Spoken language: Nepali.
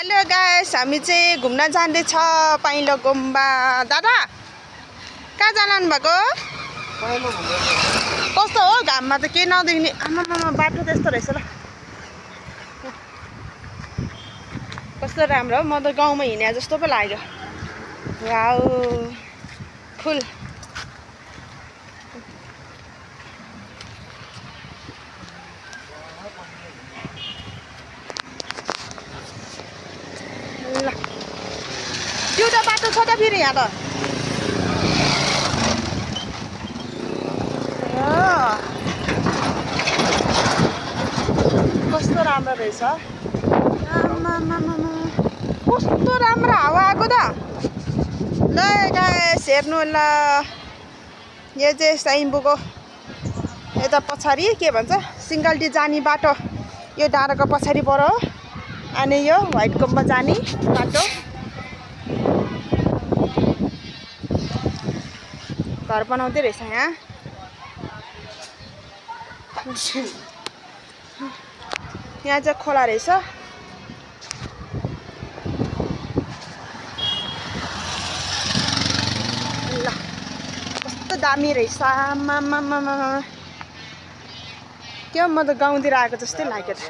हेलो गाइस, हामी चाहिँ घुम्न जाँदैछ पाइलो गुम्बा। दादा कहाँ जानु भएको? कस्तो हो घाममा त केही नदेख्ने। आमामा बाटो त्यस्तो रहेछ ल। कस्तो राम्रो हो, म त गाउँमा हिँडे जस्तो पो लाग्यो। वाउ फुल ल त्यो त बाटो छ त फेरि यहाँ त। कस्तो राम्रो रहेछ। कस्तो राम्रो हावा आएको त। ल गाइस हेर्नु ल, यो चाहिँ साइम्बुको यता पछाडि के भन्छ सिङ्गल्टी जाने बाटो, यो डाँडाको पछाडि पर हो। अनि यो व्हाइट गुम्बा जाने बाटो। घर बनाउँदै रहेछ यहाँ। यहाँ चाहिँ खोला रहेछ। ल कस्तो दामी रहेछ। आमामामा क्या म त गाउँतिर आएको जस्तै लाग्यो त।